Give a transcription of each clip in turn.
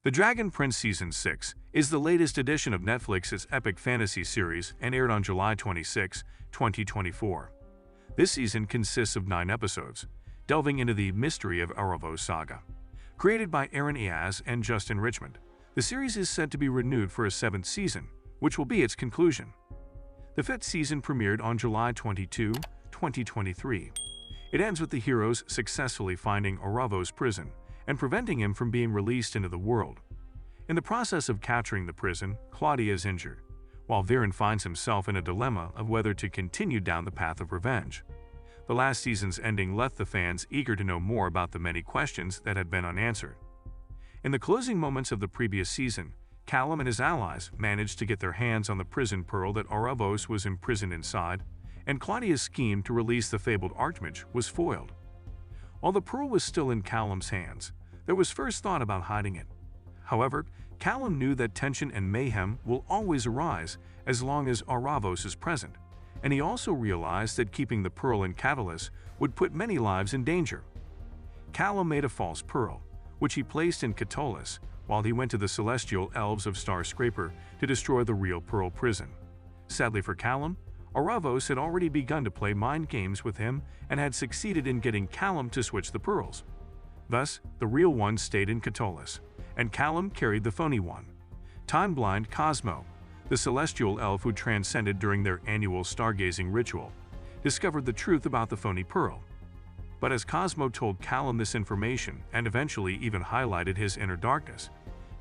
The Dragon Prince Season 6 is the latest edition of Netflix's epic fantasy series and aired on July 26, 2024. This season consists of 9 episodes, delving into the mystery of Aaravos saga. Created by Aaron Eaz and Justin Richmond, the series is set to be renewed for a 7th season, which will be its conclusion. The 5th season premiered on July 22, 2023. It ends with the heroes successfully finding Aaravos' prison and preventing him from being released into the world. In the process of capturing the prison, Claudia is injured, while Viren finds himself in a dilemma of whether to continue down the path of revenge. The last season's ending left the fans eager to know more about the many questions that had been unanswered. In the closing moments of the previous season, Callum and his allies managed to get their hands on the prison pearl that Aaravos was imprisoned inside, and Claudia's scheme to release the fabled Archmage was foiled. While the pearl was still in Callum's hands, there was first thought about hiding it. However, Callum knew that tension and mayhem will always arise as long as Aaravos is present, and he also realized that keeping the pearl in Catalyst would put many lives in danger. Callum made a false pearl, which he placed in Catullus, while he went to the celestial elves of Starscraper to destroy the real pearl prison. Sadly for Callum, Aaravos had already begun to play mind games with him and had succeeded in getting Callum to switch the pearls. Thus, the real one stayed in Catullus, and Callum carried the phony one. Time-blind Cosmo, the celestial elf who transcended during their annual stargazing ritual, discovered the truth about the phony pearl. But as Cosmo told Callum this information and eventually even highlighted his inner darkness,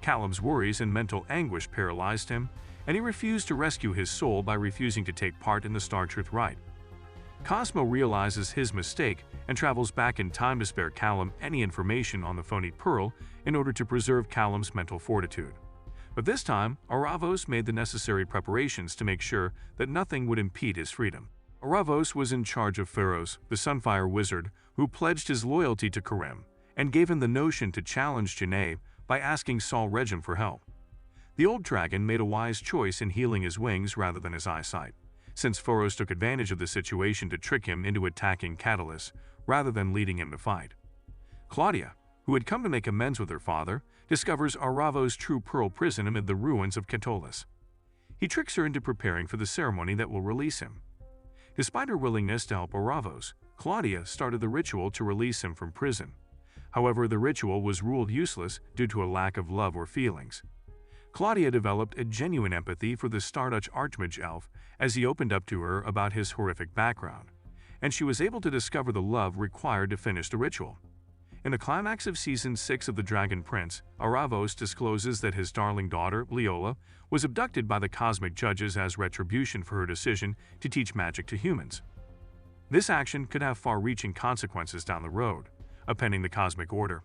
Callum's worries and mental anguish paralyzed him, and he refused to rescue his soul by refusing to take part in the Star Truth Rite. Cosmo realizes his mistake and travels back in time to spare Callum any information on the phony pearl in order to preserve Callum's mental fortitude. But this time, Aaravos made the necessary preparations to make sure that nothing would impede his freedom. Aaravos was in charge of Pharos, the Sunfire Wizard, who pledged his loyalty to Kerim and gave him the notion to challenge Janae by asking Sol Regem for help. The old dragon made a wise choice in healing his wings rather than his eyesight, since Pharos took advantage of the situation to trick him into attacking Catalyst rather than leading him to fight. Claudia, who had come to make amends with her father, discovers Aaravos' true pearl prison amid the ruins of Catullus. He tricks her into preparing for the ceremony that will release him. Despite her willingness to help Aaravos, Claudia started the ritual to release him from prison. However, the ritual was ruled useless due to a lack of love or feelings. Claudia developed a genuine empathy for the Stardust Archmage elf as he opened up to her about his horrific background, and she was able to discover the love required to finish the ritual. In the climax of Season 6 of The Dragon Prince, Aaravos discloses that his darling daughter, Leola, was abducted by the cosmic judges as retribution for her decision to teach magic to humans. This action could have far-reaching consequences down the road, upending the cosmic order.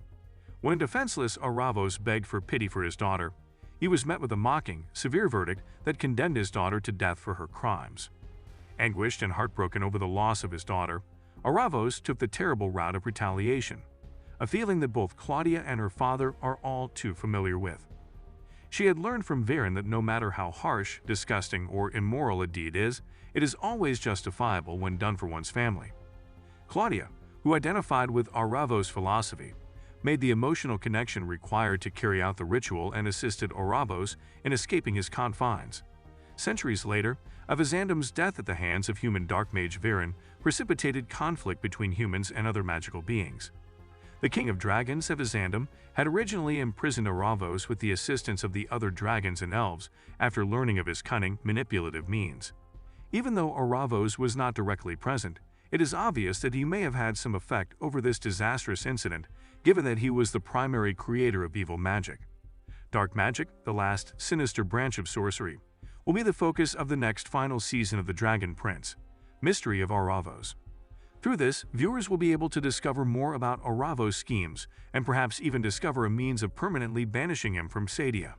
When a defenseless Aaravos begged for pity for his daughter, he was met with a mocking, severe verdict that condemned his daughter to death for her crimes. Anguished and heartbroken over the loss of his daughter, Aaravos took the terrible route of retaliation, a feeling that both Claudia and her father are all too familiar with. She had learned from Viren that no matter how harsh, disgusting, or immoral a deed is, it is always justifiable when done for one's family. Claudia, who identified with Aaravos' philosophy, made the emotional connection required to carry out the ritual and assisted Aaravos in escaping his confines. Centuries later, Avizandum's death at the hands of human dark mage Viren precipitated conflict between humans and other magical beings. The King of Dragons, Avizandum, had originally imprisoned Aaravos with the assistance of the other dragons and elves after learning of his cunning, manipulative means. Even though Aaravos was not directly present, it is obvious that he may have had some effect over this disastrous incident, given that he was the primary creator of evil magic. Dark magic, the last sinister branch of sorcery, will be the focus of the next final season of The Dragon Prince, Mystery of Aaravos. Through this, viewers will be able to discover more about Aaravos' schemes and perhaps even discover a means of permanently banishing him from Sadia.